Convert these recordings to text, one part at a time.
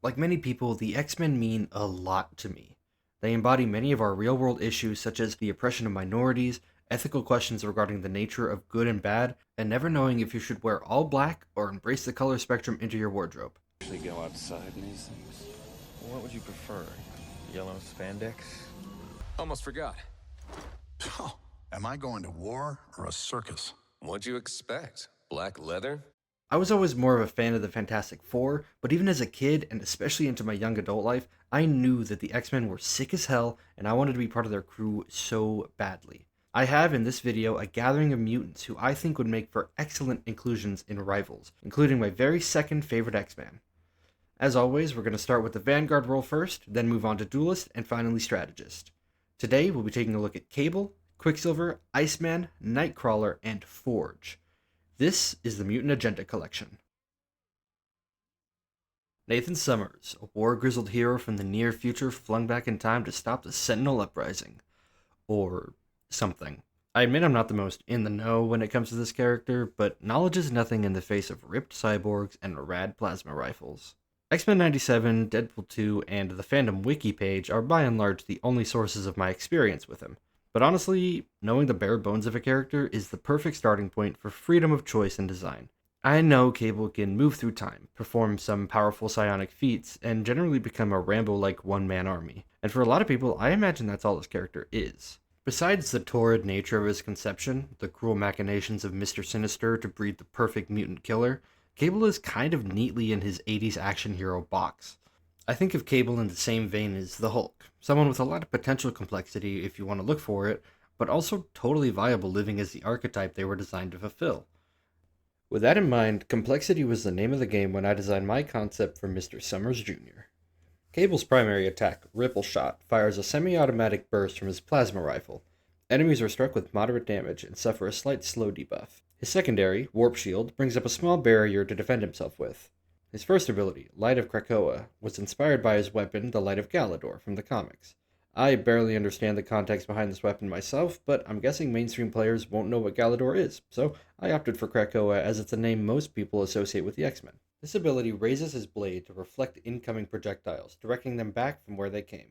Like many people, the X-Men mean a lot to me. They embody many of our real-world issues such as the oppression of minorities, ethical questions regarding the nature of good and bad, and never knowing if you should wear all black or embrace the color spectrum into your wardrobe. Actually go outside in these things? What would you prefer? Yellow spandex? Almost forgot. Oh, am I going to war or a circus? What'd you expect? Black leather? I was always more of a fan of the Fantastic Four, but even as a kid, and especially into my young adult life, I knew that the X-Men were sick as hell, and I wanted to be part of their crew so badly. I have in this video a gathering of mutants who I think would make for excellent inclusions in Rivals, including my very second favorite X-Man. As always, we're going to start with the Vanguard role first, then move on to Duelist, and finally Strategist. Today, we'll be taking a look at Cable, Quicksilver, Iceman, Nightcrawler, and Forge. This is the Mutant Agenda Collection. Nathan Summers, a war-grizzled hero from the near future flung back in time to stop the Sentinel Uprising. Or something. I admit I'm not the most in the know when it comes to this character, but knowledge is nothing in the face of ripped cyborgs and rad plasma rifles. X-Men 97, Deadpool 2, and the fandom wiki page are by and large the only sources of my experience with him. But honestly, knowing the bare bones of a character is the perfect starting point for freedom of choice and design. I know Cable can move through time, perform some powerful psionic feats, and generally become a Rambo-like one-man army. And for a lot of people, I imagine that's all his character is. Besides the torrid nature of his conception, the cruel machinations of Mr. Sinister to breed the perfect mutant killer, Cable is kind of neatly in his 80s action hero box. I think of Cable in the same vein as the Hulk, someone with a lot of potential complexity if you want to look for it, but also totally viable living as the archetype they were designed to fulfill. With that in mind, complexity was the name of the game when I designed my concept for Mr. Summers Jr. Cable's primary attack, Ripple Shot, fires a semi-automatic burst from his plasma rifle. Enemies are struck with moderate damage and suffer a slight slow debuff. His secondary, Warp Shield, brings up a small barrier to defend himself with. His first ability, Light of Krakoa, was inspired by his weapon, the Light of Galador, from the comics. I barely understand the context behind this weapon myself, but I'm guessing mainstream players won't know what Galador is, so I opted for Krakoa as it's a name most people associate with the X-Men. This ability raises his blade to reflect incoming projectiles, directing them back from where they came.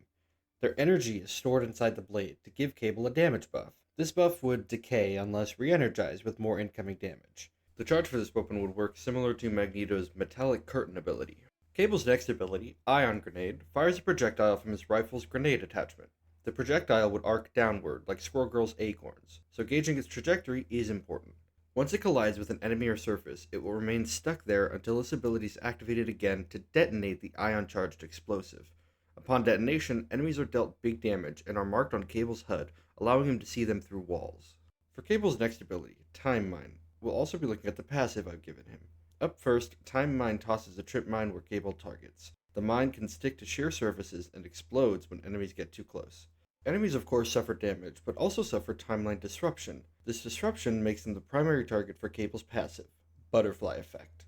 Their energy is stored inside the blade to give Cable a damage buff. This buff would decay unless re-energized with more incoming damage. The charge for this weapon would work similar to Magneto's Metallic Curtain ability. Cable's next ability, Ion Grenade, fires a projectile from his rifle's grenade attachment. The projectile would arc downward like Squirrel Girl's acorns, so gauging its trajectory is important. Once it collides with an enemy or surface, it will remain stuck there until this ability is activated again to detonate the ion-charged explosive. Upon detonation, enemies are dealt big damage and are marked on Cable's HUD, allowing him to see them through walls. For Cable's next ability, Time Mine, we'll also be looking at the passive I've given him. Up first, Time Mine tosses a trip mine where Cable targets. The mine can stick to sheer surfaces and explodes when enemies get too close. Enemies of course suffer damage, but also suffer timeline disruption. This disruption makes them the primary target for Cable's passive, Butterfly Effect.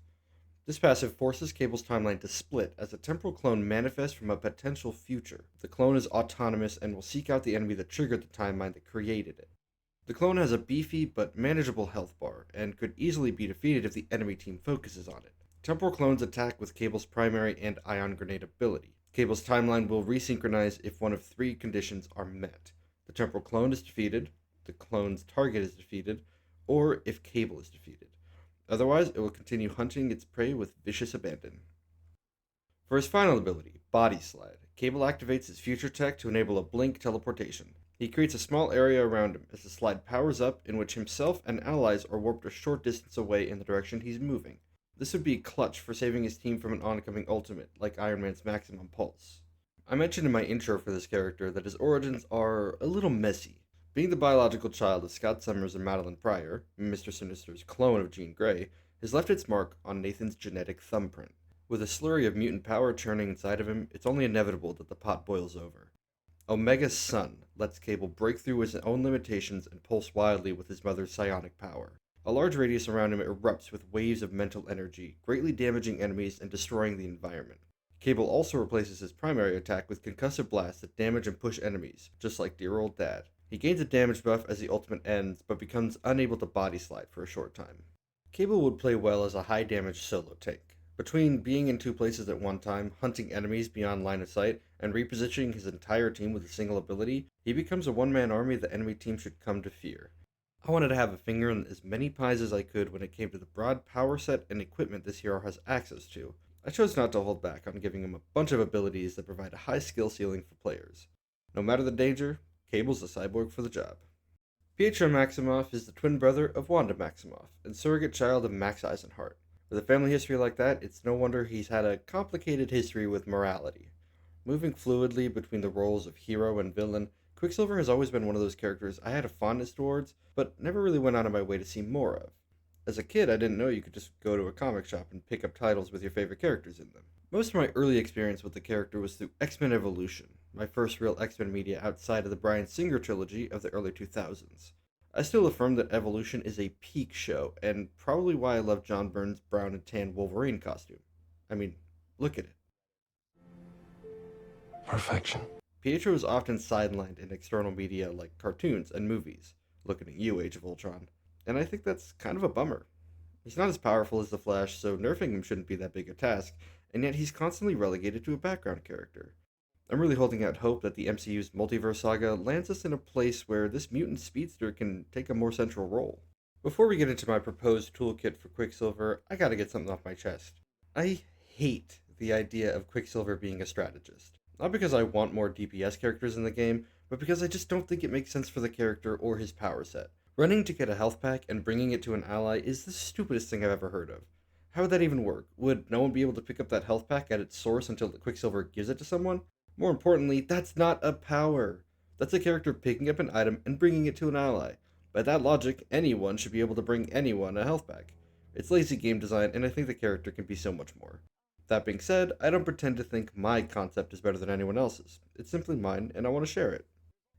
This passive forces Cable's timeline to split as a temporal clone manifests from a potential future. The clone is autonomous and will seek out the enemy that triggered the timeline that created it. The clone has a beefy but manageable health bar, and could easily be defeated if the enemy team focuses on it. Temporal clones attack with Cable's primary and Ion Grenade ability. Cable's timeline will resynchronize if one of three conditions are met. The temporal clone is defeated, the clone's target is defeated, or if Cable is defeated. Otherwise, it will continue hunting its prey with vicious abandon. For his final ability, Body Slide, Cable activates his future tech to enable a blink teleportation. He creates a small area around him as the slide powers up, in which himself and allies are warped a short distance away in the direction he's moving. This would be clutch for saving his team from an oncoming ultimate, like Iron Man's Maximum Pulse. I mentioned in my intro for this character that his origins are a little messy. Being the biological child of Scott Summers and Madeline Pryor, Mr. Sinister's clone of Jean Grey, has left its mark on Nathan's genetic thumbprint. With a slurry of mutant power churning inside of him, it's only inevitable that the pot boils over. Omega's son lets Cable break through his own limitations and pulse wildly with his mother's psionic power. A large radius around him erupts with waves of mental energy, greatly damaging enemies and destroying the environment. Cable also replaces his primary attack with concussive blasts that damage and push enemies, just like dear old dad. He gains a damage buff as the ultimate ends, but becomes unable to body slide for a short time. Cable would play well as a high damage solo tank. Between being in two places at one time, hunting enemies beyond line of sight, and repositioning his entire team with a single ability, he becomes a one-man army the enemy team should come to fear. I wanted to have a finger in as many pies as I could when it came to the broad power set and equipment this hero has access to. I chose not to hold back on giving him a bunch of abilities that provide a high skill ceiling for players. No matter the danger, Cable's the cyborg for the job. Pietro Maximoff is the twin brother of Wanda Maximoff and surrogate child of Max Eisenhart. With a family history like that, it's no wonder he's had a complicated history with morality. Moving fluidly between the roles of hero and villain, Quicksilver has always been one of those characters I had a fondness towards, but never really went out of my way to see more of. As a kid, I didn't know you could just go to a comic shop and pick up titles with your favorite characters in them. Most of my early experience with the character was through X-Men Evolution, my first real X-Men media outside of the Bryan Singer trilogy of the early 2000s. I still affirm that Evolution is a peak show, and probably why I love John Byrne's brown and tan Wolverine costume. I mean, look at it. Perfection. Pietro is often sidelined in external media like cartoons and movies, looking at you, Age of Ultron, and I think that's kind of a bummer. He's not as powerful as the Flash, so nerfing him shouldn't be that big a task, and yet he's constantly relegated to a background character. I'm really holding out hope that the MCU's multiverse saga lands us in a place where this mutant speedster can take a more central role. Before we get into my proposed toolkit for Quicksilver, I gotta get something off my chest. I hate the idea of Quicksilver being a strategist. Not because I want more DPS characters in the game, but because I just don't think it makes sense for the character or his power set. Running to get a health pack and bringing it to an ally is the stupidest thing I've ever heard of. How would that even work? Would no one be able to pick up that health pack at its source until the Quicksilver gives it to someone? More importantly, that's not a power. That's a character picking up an item and bringing it to an ally. By that logic, anyone should be able to bring anyone a health pack. It's lazy game design, and I think the character can be so much more. That being said, I don't pretend to think my concept is better than anyone else's. It's simply mine, and I want to share it.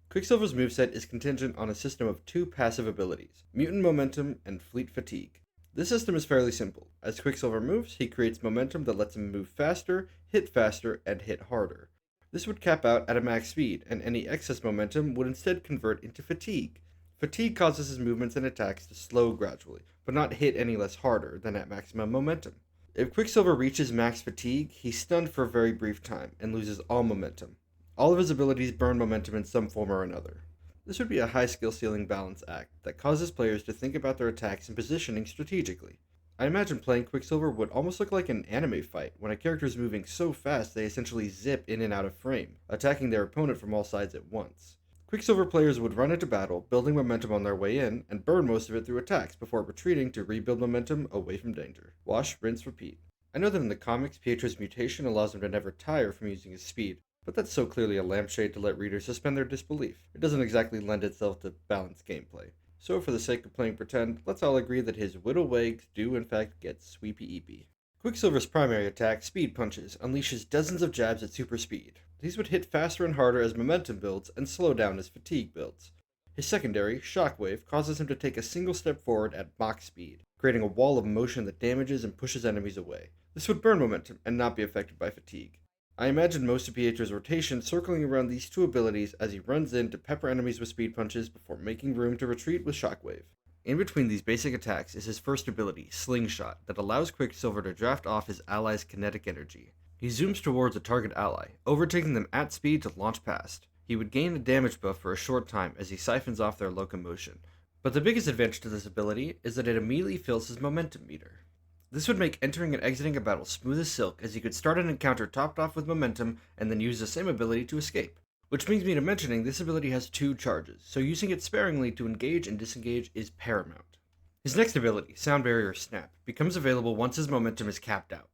Quicksilver's moveset is contingent on a system of two passive abilities, Mutant Momentum and Fleet Fatigue. This system is fairly simple. As Quicksilver moves, he creates momentum that lets him move faster, and hit harder. This would cap out at a max speed, and any excess momentum would instead convert into fatigue. Fatigue causes his movements and attacks to slow gradually, but not hit any less harder than at maximum momentum. If Quicksilver reaches max fatigue, he's stunned for a very brief time and loses all momentum. All of his abilities burn momentum in some form or another. This would be a high skill ceiling balance act that causes players to think about their attacks and positioning strategically. I imagine playing Quicksilver would almost look like an anime fight, when a character is moving so fast they essentially zip in and out of frame, attacking their opponent from all sides at once. Quicksilver players would run into battle, building momentum on their way in, and burn most of it through attacks before retreating to rebuild momentum away from danger. Wash, rinse, repeat. I know that in the comics, Pietro's mutation allows him to never tire from using his speed, but that's so clearly a lampshade to let readers suspend their disbelief. It doesn't exactly lend itself to balanced gameplay. So for the sake of playing pretend, let's all agree that his whittle wags do in fact get sweepy-eepy. Quicksilver's primary attack, Speed Punches, unleashes dozens of jabs at super speed. These would hit faster and harder as momentum builds and slow down as fatigue builds. His secondary, Shockwave, causes him to take a single step forward at Mach speed, creating a wall of motion that damages and pushes enemies away. This would burn momentum and not be affected by fatigue. I imagine most of Pietro's rotation circling around these two abilities as he runs in to pepper enemies with speed punches before making room to retreat with Shockwave. In between these basic attacks is his first ability, Slingshot, that allows Quicksilver to draft off his ally's kinetic energy. He zooms towards a target ally, overtaking them at speed to launch past. He would gain a damage buff for a short time as he siphons off their locomotion. But the biggest advantage to this ability is that it immediately fills his momentum meter. This would make entering and exiting a battle smooth as silk, as he could start an encounter topped off with momentum and then use the same ability to escape. Which brings me to mentioning this ability has two charges, so using it sparingly to engage and disengage is paramount. His next ability, Sound Barrier Snap, becomes available once his momentum is capped out.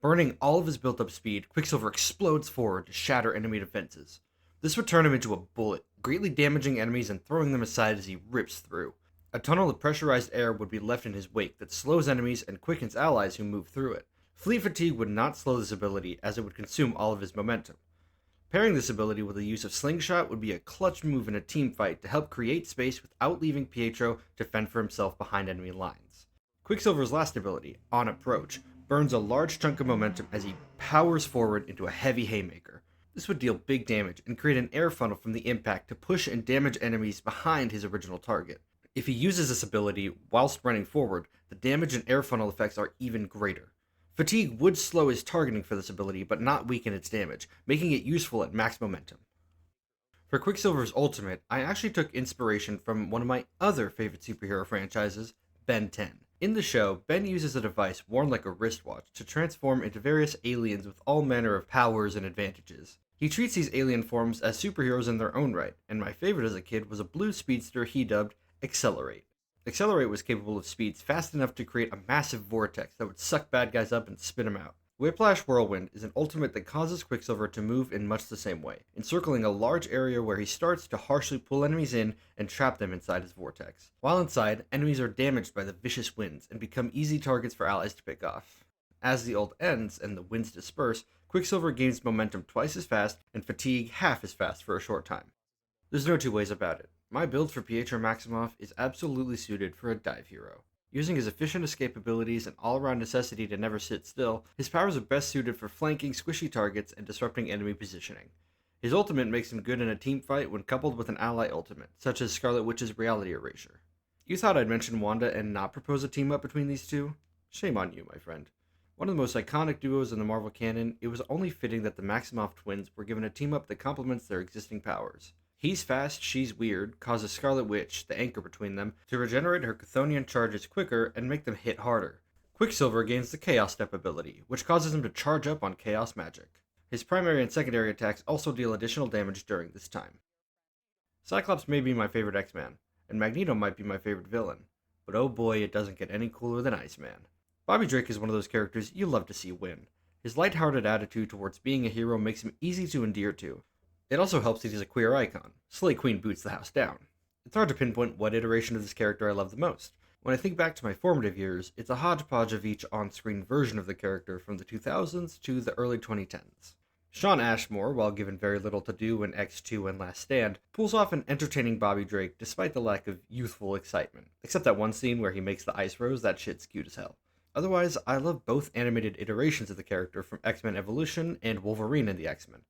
Burning all of his built-up speed, Quicksilver explodes forward to shatter enemy defenses. This would turn him into a bullet, greatly damaging enemies and throwing them aside as he rips through. A tunnel of pressurized air would be left in his wake that slows enemies and quickens allies who move through it. Fleet Fatigue would not slow this ability, as it would consume all of his momentum. Pairing this ability with the use of Slingshot would be a clutch move in a team fight to help create space without leaving Pietro to fend for himself behind enemy lines. Quicksilver's last ability, On Approach, burns a large chunk of momentum as he powers forward into a heavy haymaker. This would deal big damage and create an air funnel from the impact to push and damage enemies behind his original target. If he uses this ability whilst running forward, the damage and air funnel effects are even greater. Fatigue would slow his targeting for this ability, but not weaken its damage, making it useful at max momentum. For Quicksilver's ultimate, I actually took inspiration from one of my other favorite superhero franchises, Ben 10. In the show, Ben uses a device worn like a wristwatch to transform into various aliens with all manner of powers and advantages. He treats these alien forms as superheroes in their own right, and my favorite as a kid was a blue speedster he dubbed Accelerate. Accelerate was capable of speeds fast enough to create a massive vortex that would suck bad guys up and spit them out. Whiplash Whirlwind is an ultimate that causes Quicksilver to move in much the same way, encircling a large area where he starts to harshly pull enemies in and trap them inside his vortex. While inside, enemies are damaged by the vicious winds and become easy targets for allies to pick off. As the ult ends and the winds disperse, Quicksilver gains momentum twice as fast and fatigue half as fast for a short time. There's no two ways about it. My build for Pietro Maximoff is absolutely suited for a dive hero. Using his efficient escape abilities and all-around necessity to never sit still, his powers are best suited for flanking squishy targets and disrupting enemy positioning. His ultimate makes him good in a team fight when coupled with an ally ultimate, such as Scarlet Witch's Reality Erasure. You thought I'd mention Wanda and not propose a team-up between these two? Shame on you, my friend. One of the most iconic duos in the Marvel canon, it was only fitting that the Maximoff twins were given a team-up that complements their existing powers. He's fast, she's weird, causes Scarlet Witch, the anchor between them, to regenerate her Chthonian charges quicker and make them hit harder. Quicksilver gains the Chaos Step ability, which causes him to charge up on Chaos magic. His primary and secondary attacks also deal additional damage during this time. Cyclops may be my favorite X-Man, and Magneto might be my favorite villain, but oh boy, it doesn't get any cooler than Iceman. Bobby Drake is one of those characters you love to see win. His lighthearted attitude towards being a hero makes him easy to endear to. It also helps that he's a queer icon. Slay Queen boots the house down. It's hard to pinpoint what iteration of this character I love the most. When I think back to my formative years, it's a hodgepodge of each on-screen version of the character from the 2000s to the early 2010s. Shawn Ashmore, while given very little to do in X2 and Last Stand, pulls off an entertaining Bobby Drake despite the lack of youthful excitement. Except that one scene where he makes the ice rose, that shit's cute as hell. Otherwise, I love both animated iterations of the character from X-Men Evolution and Wolverine in the X-Men.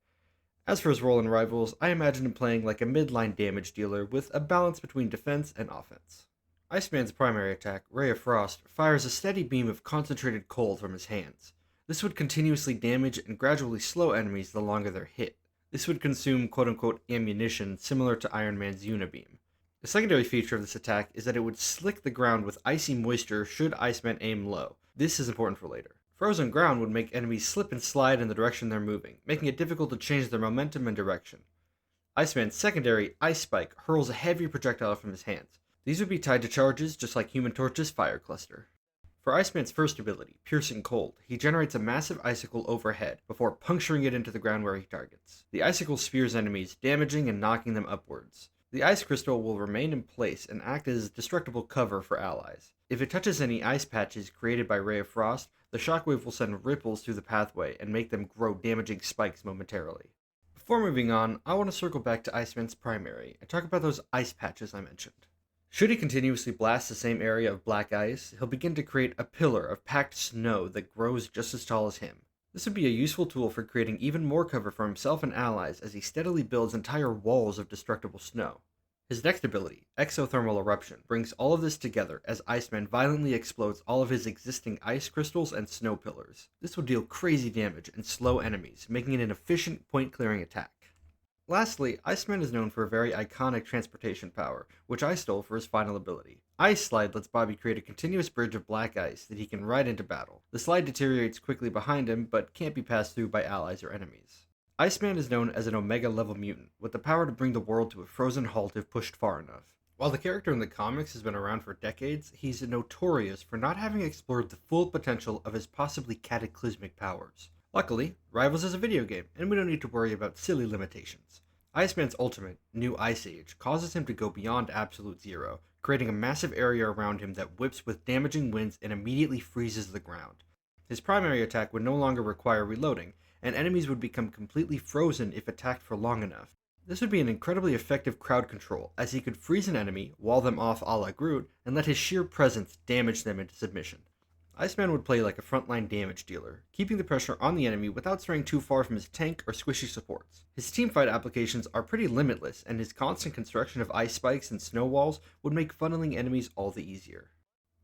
As for his role in Rivals, I imagine him playing like a midline damage dealer with a balance between defense and offense. Iceman's primary attack, Ray of Frost, fires a steady beam of concentrated cold from his hands. This would continuously damage and gradually slow enemies the longer they're hit. This would consume quote-unquote ammunition similar to Iron Man's Unibeam. The secondary feature of this attack is that it would slick the ground with icy moisture should Iceman aim low. This is important for later. Frozen ground would make enemies slip and slide in the direction they're moving, making it difficult to change their momentum and direction. Iceman's secondary, Ice Spike, hurls a heavy projectile from his hands. These would be tied to charges just like Human Torch's Fire Cluster. For Iceman's first ability, Piercing Cold, he generates a massive icicle overhead before puncturing it into the ground where he targets. The icicle spears enemies, damaging and knocking them upwards. The ice crystal will remain in place and act as destructible cover for allies. If it touches any ice patches created by Ray of Frost, the shockwave will send ripples through the pathway and make them grow damaging spikes momentarily. Before moving on, I want to circle back to Iceman's primary and talk about those ice patches I mentioned. Should he continuously blast the same area of black ice, he'll begin to create a pillar of packed snow that grows just as tall as him. This would be a useful tool for creating even more cover for himself and allies as he steadily builds entire walls of destructible snow. His next ability, Exothermal Eruption, brings all of this together as Iceman violently explodes all of his existing ice crystals and snow pillars. This will deal crazy damage and slow enemies, making it an efficient point-clearing attack. Lastly, Iceman is known for a very iconic transportation power, which I stole for his final ability. Ice Slide lets Bobby create a continuous bridge of black ice that he can ride into battle. The slide deteriorates quickly behind him, but can't be passed through by allies or enemies. Iceman is known as an Omega-level mutant, with the power to bring the world to a frozen halt if pushed far enough. While the character in the comics has been around for decades, he's notorious for not having explored the full potential of his possibly cataclysmic powers. Luckily, Rivals is a video game, and we don't need to worry about silly limitations. Iceman's ultimate, New Ice Age, causes him to go beyond absolute zero, creating a massive area around him that whips with damaging winds and immediately freezes the ground. His primary attack would no longer require reloading, and enemies would become completely frozen if attacked for long enough. This would be an incredibly effective crowd control, as he could freeze an enemy, wall them off a la Groot, and let his sheer presence damage them into submission. Iceman would play like a frontline damage dealer, keeping the pressure on the enemy without straying too far from his tank or squishy supports. His teamfight applications are pretty limitless, and his constant construction of ice spikes and snow walls would make funneling enemies all the easier.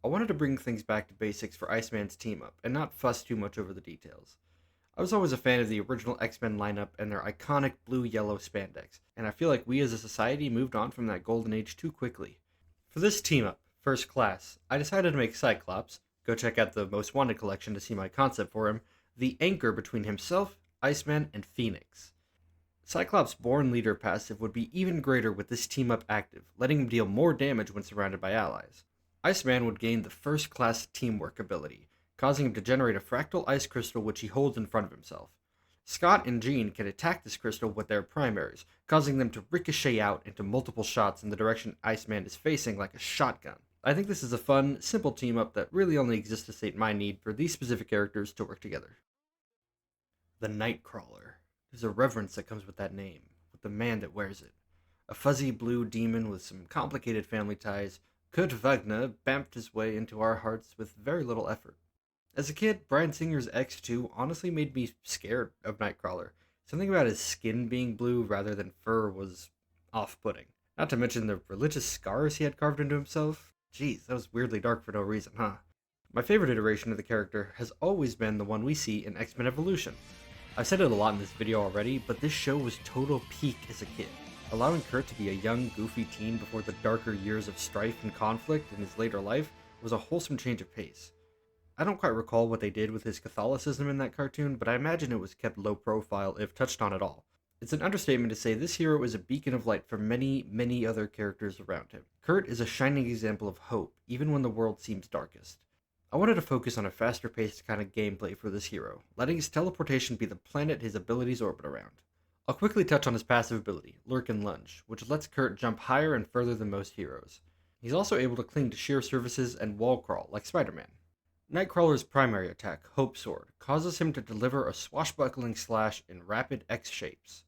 I wanted to bring things back to basics for Iceman's team-up, and not fuss too much over the details. I was always a fan of the original X-Men lineup and their iconic blue-yellow spandex, and I feel like we as a society moved on from that golden age too quickly. For this team-up, First Class, I decided to make Cyclops, go check out the Most Wanted collection to see my concept for him, the anchor between himself, Iceman, and Phoenix. Cyclops' Born Leader passive would be even greater with this team-up active, letting him deal more damage when surrounded by allies. Iceman would gain the First Class Teamwork ability, causing him to generate a fractal ice crystal which he holds in front of himself. Scott and Jean can attack this crystal with their primaries, causing them to ricochet out into multiple shots in the direction Iceman is facing like a shotgun. I think this is a fun, simple team-up that really only exists to state my need for these specific characters to work together. The Nightcrawler. There's a reverence that comes with that name, with the man that wears it. A fuzzy blue demon with some complicated family ties, Kurt Wagner bamped his way into our hearts with very little effort. As a kid, Bryan Singer's X2 honestly made me scared of Nightcrawler. Something about his skin being blue rather than fur was off-putting. Not to mention the religious scars he had carved into himself. Jeez, that was weirdly dark for no reason, huh? My favorite iteration of the character has always been the one we see in X-Men Evolution. I've said it a lot in this video already, but this show was total peak as a kid. Allowing Kurt to be a young, goofy teen before the darker years of strife and conflict in his later life was a wholesome change of pace. I don't quite recall what they did with his Catholicism in that cartoon, but I imagine it was kept low profile if touched on at all. It's an understatement to say this hero is a beacon of light for many, many other characters around him. Kurt is a shining example of hope, even when the world seems darkest. I wanted to focus on a faster paced kind of gameplay for this hero, letting his teleportation be the planet his abilities orbit around. I'll quickly touch on his passive ability, Lurk and Lunge, which lets Kurt jump higher and further than most heroes. He's also able to cling to sheer surfaces and wall crawl like Spider-Man. Nightcrawler's primary attack, Hope Sword, causes him to deliver a swashbuckling slash in rapid X shapes.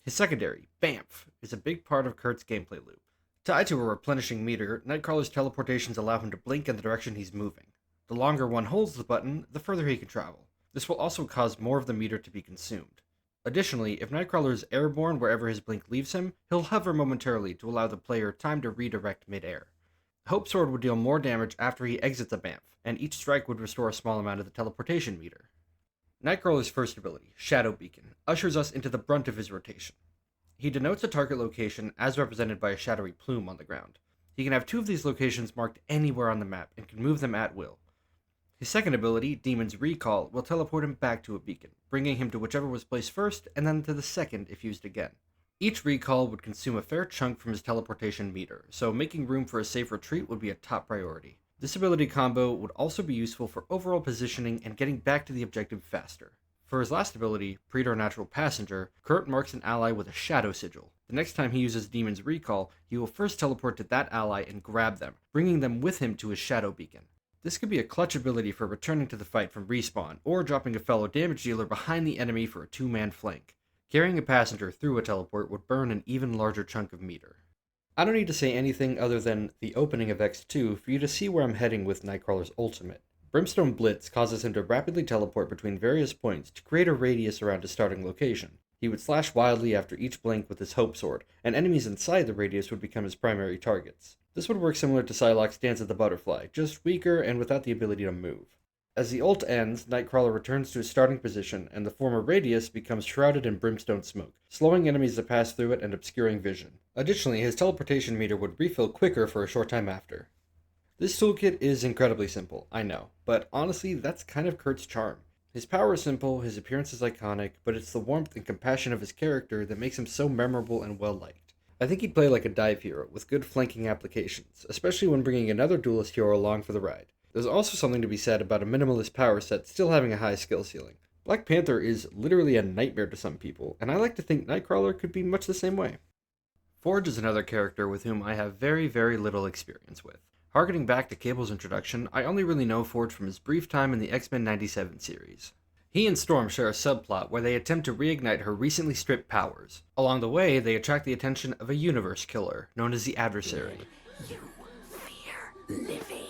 His secondary, Bamf, is a big part of Kurt's gameplay loop. Tied to a replenishing meter, Nightcrawler's teleportations allow him to blink in the direction he's moving. The longer one holds the button, the further he can travel. This will also cause more of the meter to be consumed. Additionally, if Nightcrawler is airborne wherever his blink leaves him, he'll hover momentarily to allow the player time to redirect mid-air. Hope Sword would deal more damage after he exits a Bamf, and each strike would restore a small amount of the teleportation meter. Nightcrawler's first ability, Shadow Beacon, ushers us into the brunt of his rotation. He denotes a target location as represented by a shadowy plume on the ground. He can have 2 of these locations marked anywhere on the map and can move them at will. His second ability, Demon's Recall, will teleport him back to a beacon, bringing him to whichever was placed first and then to the second if used again. Each recall would consume a fair chunk from his teleportation meter, so making room for a safe retreat would be a top priority. This ability combo would also be useful for overall positioning and getting back to the objective faster. For his last ability, Preternatural Passenger, Kurt marks an ally with a Shadow Sigil. The next time he uses Demon's Recall, he will first teleport to that ally and grab them, bringing them with him to his Shadow Beacon. This could be a clutch ability for returning to the fight from respawn, or dropping a fellow damage dealer behind the enemy for a 2-man flank. Carrying a passenger through a teleport would burn an even larger chunk of meter. I don't need to say anything other than the opening of X2 for you to see where I'm heading with Nightcrawler's ultimate. Brimstone Blitz causes him to rapidly teleport between various points to create a radius around his starting location. He would slash wildly after each blink with his Hope Sword, and enemies inside the radius would become his primary targets. This would work similar to Psylocke's Dance of the Butterfly, just weaker and without the ability to move. As the ult ends, Nightcrawler returns to his starting position, and the former radius becomes shrouded in brimstone smoke, slowing enemies that pass through it and obscuring vision. Additionally, his teleportation meter would refill quicker for a short time after. This toolkit is incredibly simple, I know, but honestly, that's kind of Kurt's charm. His power is simple, his appearance is iconic, but it's the warmth and compassion of his character that makes him so memorable and well-liked. I think he'd play like a dive hero, with good flanking applications, especially when bringing another duelist hero along for the ride. There's also something to be said about a minimalist power set still having a high skill ceiling. Black Panther is literally a nightmare to some people, and I like to think Nightcrawler could be much the same way. Forge is another character with whom I have very, very little experience with. Harkening back to Cable's introduction, I only really know Forge from his brief time in the X-Men 97 series. He and Storm share a subplot where they attempt to reignite her recently stripped powers. Along the way, they attract the attention of a universe killer, known as the Adversary. You fear living.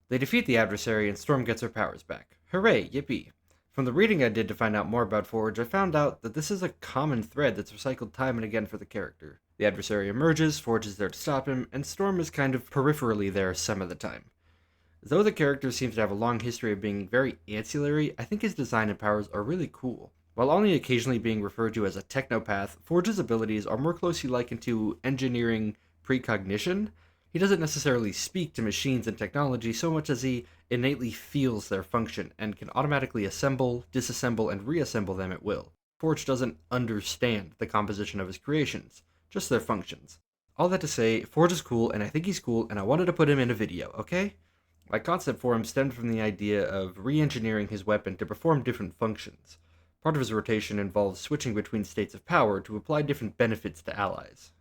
They defeat the Adversary and Storm gets her powers back. Hooray, yippee. From the reading I did to find out more about Forge, I found out that this is a common thread that's recycled time and again for the character. The Adversary emerges, Forge is there to stop him, and Storm is kind of peripherally there some of the time. Though the character seems to have a long history of being very ancillary, I think his design and powers are really cool. While only occasionally being referred to as a technopath, Forge's abilities are more closely likened to engineering precognition. He doesn't necessarily speak to machines and technology so much as he innately feels their function and can automatically assemble, disassemble, and reassemble them at will. Forge doesn't understand the composition of his creations, just their functions. All that to say, Forge is cool, and I think he's cool, and I wanted to put him in a video, okay? My concept for him stemmed from the idea of re-engineering his weapon to perform different functions. Part of his rotation involves switching between states of power to apply different benefits to allies.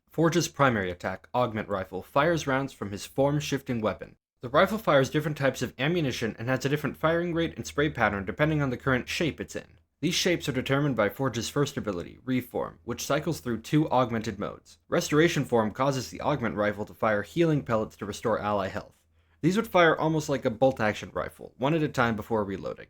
Forge's primary attack, Augment Rifle, fires rounds from his form-shifting weapon. The rifle fires different types of ammunition and has a different firing rate and spray pattern depending on the current shape it's in. These shapes are determined by Forge's first ability, Reform, which cycles through 2 augmented modes. Restoration Form causes the Augment Rifle to fire healing pellets to restore ally health. These would fire almost like a bolt-action rifle, one at a time before reloading.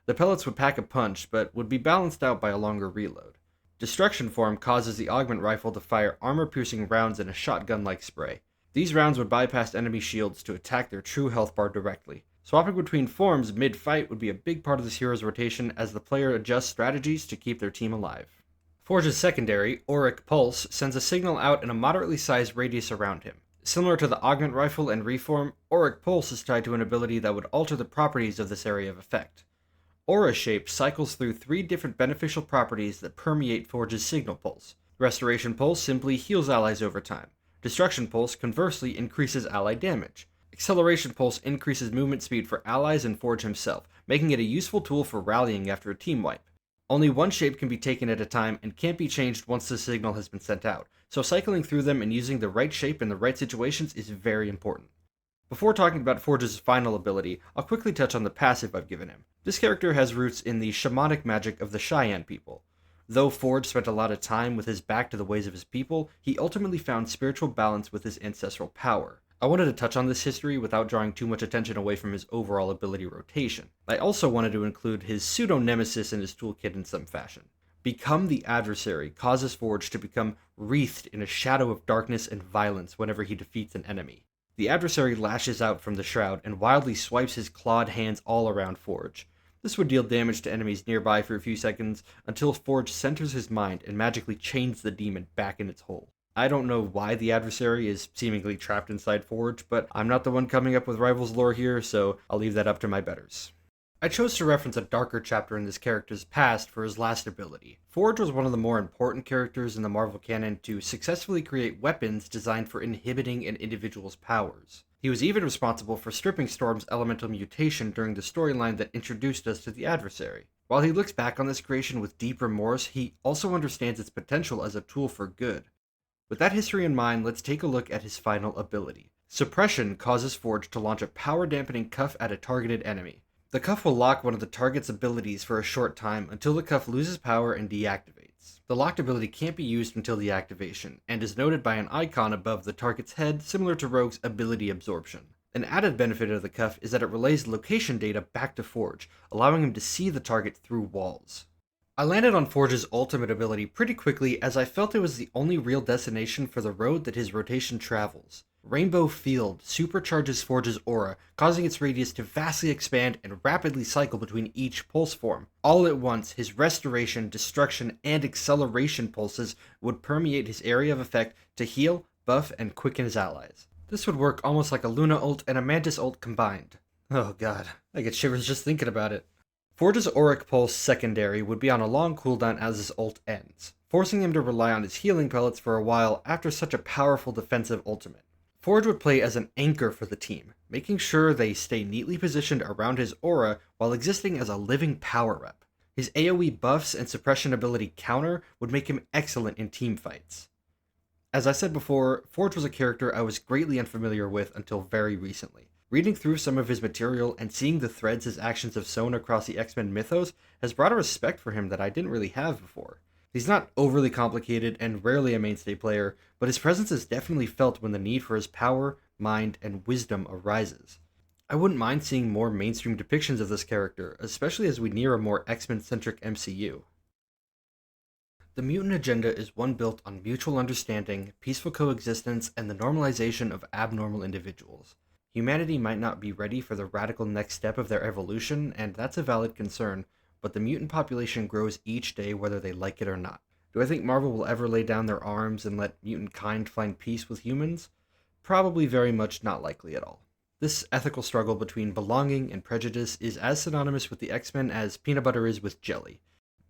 The pellets would pack a punch, but would be balanced out by a longer reload. Destruction Form causes the Augment Rifle to fire armor-piercing rounds in a shotgun-like spray. These rounds would bypass enemy shields to attack their true health bar directly. Swapping between forms mid-fight would be a big part of this hero's rotation as the player adjusts strategies to keep their team alive. Forge's secondary, Auric Pulse, sends a signal out in a moderately sized radius around him. Similar to the Augment Rifle and Reform, Auric Pulse is tied to an ability that would alter the properties of this area of effect. Aura Shape cycles through 3 different beneficial properties that permeate Forge's Signal Pulse. Restoration Pulse simply heals allies over time. Destruction Pulse conversely increases ally damage. Acceleration Pulse increases movement speed for allies and Forge himself, making it a useful tool for rallying after a team wipe. Only one shape can be taken at a time and can't be changed once the signal has been sent out, so cycling through them and using the right shape in the right situations is very important. Before talking about Forge's final ability, I'll quickly touch on the passive I've given him. This character has roots in the shamanic magic of the Cheyenne people. Though Forge spent a lot of time with his back to the ways of his people, he ultimately found spiritual balance with his ancestral power. I wanted to touch on this history without drawing too much attention away from his overall ability rotation. I also wanted to include his pseudo-nemesis in his toolkit in some fashion. Become the Adversary causes Forge to become wreathed in a shadow of darkness and violence whenever he defeats an enemy. The Adversary lashes out from the shroud and wildly swipes his clawed hands all around Forge. This would deal damage to enemies nearby for a few seconds until Forge centers his mind and magically chains the demon back in its hole. I don't know why the Adversary is seemingly trapped inside Forge, but I'm not the one coming up with Rivals lore here, so I'll leave that up to my betters. I chose to reference a darker chapter in this character's past for his last ability. Forge was one of the more important characters in the Marvel canon to successfully create weapons designed for inhibiting an individual's powers. He was even responsible for stripping Storm's elemental mutation during the storyline that introduced us to the Adversary. While he looks back on this creation with deep remorse, he also understands its potential as a tool for good. With that history in mind, let's take a look at his final ability. Suppression causes Forge to launch a power-dampening cuff at a targeted enemy. The cuff will lock one of the target's abilities for a short time until the cuff loses power and deactivates. The locked ability can't be used until the activation, and is noted by an icon above the target's head similar to Rogue's ability absorption. An added benefit of the cuff is that it relays location data back to Forge, allowing him to see the target through walls. I landed on Forge's ultimate ability pretty quickly as I felt it was the only real destination for the road that his rotation travels. Rainbow Field supercharges Forge's aura, causing its radius to vastly expand and rapidly cycle between each pulse form. All at once, his restoration, destruction, and acceleration pulses would permeate his area of effect to heal, buff, and quicken his allies. This would work almost like a Luna ult and a Mantis ult combined. Oh god, I get shivers just thinking about it. Forge's Auric Pulse secondary would be on a long cooldown as his ult ends, forcing him to rely on his healing pellets for a while after such a powerful defensive ultimate. Forge would play as an anchor for the team, making sure they stay neatly positioned around his aura while existing as a living power-up. His AoE buffs and suppression ability counter would make him excellent in team fights. As I said before, Forge was a character I was greatly unfamiliar with until very recently. Reading through some of his material and seeing the threads his actions have sown across the X-Men mythos has brought a respect for him that I didn't really have before. He's not overly complicated and rarely a mainstay player, but his presence is definitely felt when the need for his power, mind, and wisdom arises. I wouldn't mind seeing more mainstream depictions of this character, especially as we near a more X-Men-centric MCU. The Mutant Agenda is one built on mutual understanding, peaceful coexistence, and the normalization of abnormal individuals. Humanity might not be ready for the radical next step of their evolution, and that's a valid concern, but the mutant population grows each day whether they like it or not. Do I think Marvel will ever lay down their arms and let mutant kind find peace with humans? Probably very much not likely at all. This ethical struggle between belonging and prejudice is as synonymous with the X-Men as peanut butter is with jelly.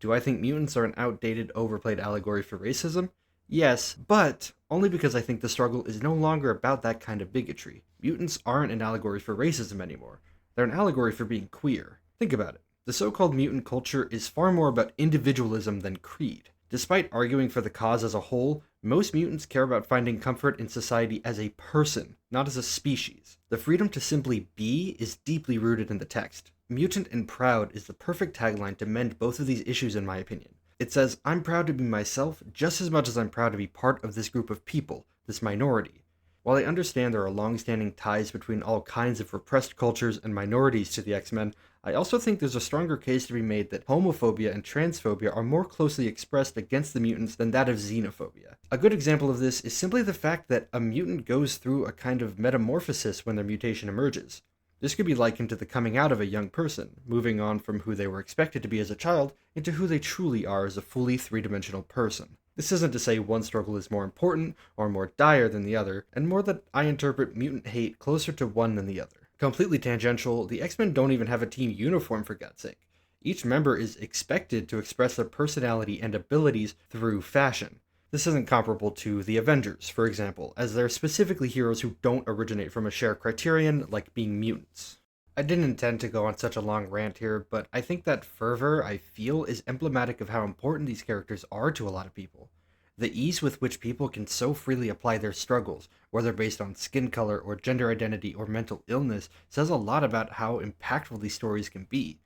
Do I think mutants are an outdated, overplayed allegory for racism? Yes, but only because I think the struggle is no longer about that kind of bigotry. Mutants aren't an allegory for racism anymore. They're an allegory for being queer. Think about it. The so-called mutant culture is far more about individualism than creed. Despite arguing for the cause as a whole, most mutants care about finding comfort in society as a person, not as a species. The freedom to simply be is deeply rooted in the text. Mutant and proud is the perfect tagline to mend both of these issues in my opinion. It says, I'm proud to be myself just as much as I'm proud to be part of this group of people, this minority. While I understand there are long-standing ties between all kinds of repressed cultures and minorities to the X-Men, I also think there's a stronger case to be made that homophobia and transphobia are more closely expressed against the mutants than that of xenophobia. A good example of this is simply the fact that a mutant goes through a kind of metamorphosis when their mutation emerges. This could be likened to the coming out of a young person, moving on from who they were expected to be as a child into who they truly are as a fully three-dimensional person. This isn't to say one struggle is more important or more dire than the other, and more that I interpret mutant hate closer to one than the other. Completely tangential, the X-Men don't even have a team uniform for God's sake. Each member is expected to express their personality and abilities through fashion. This isn't comparable to the Avengers, for example, as they're specifically heroes who don't originate from a shared criterion, like being mutants. I didn't intend to go on such a long rant here, but I think that fervor I feel is emblematic of how important these characters are to a lot of people. The ease with which people can so freely apply their struggles, whether based on skin color or gender identity or mental illness, says a lot about how impactful these stories can be.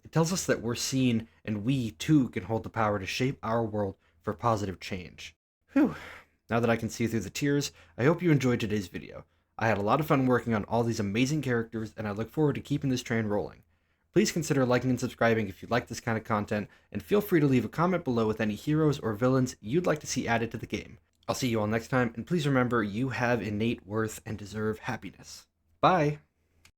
It tells us that we're seen, and we too can hold the power to shape our world for positive change. Whew. Now that I can see through the tears, I hope you enjoyed today's video. I had a lot of fun working on all these amazing characters, and I look forward to keeping this train rolling. Please consider liking and subscribing if you like this kind of content, and feel free to leave a comment below with any heroes or villains you'd like to see added to the game. I'll see you all next time, and please remember, you have innate worth and deserve happiness. Bye!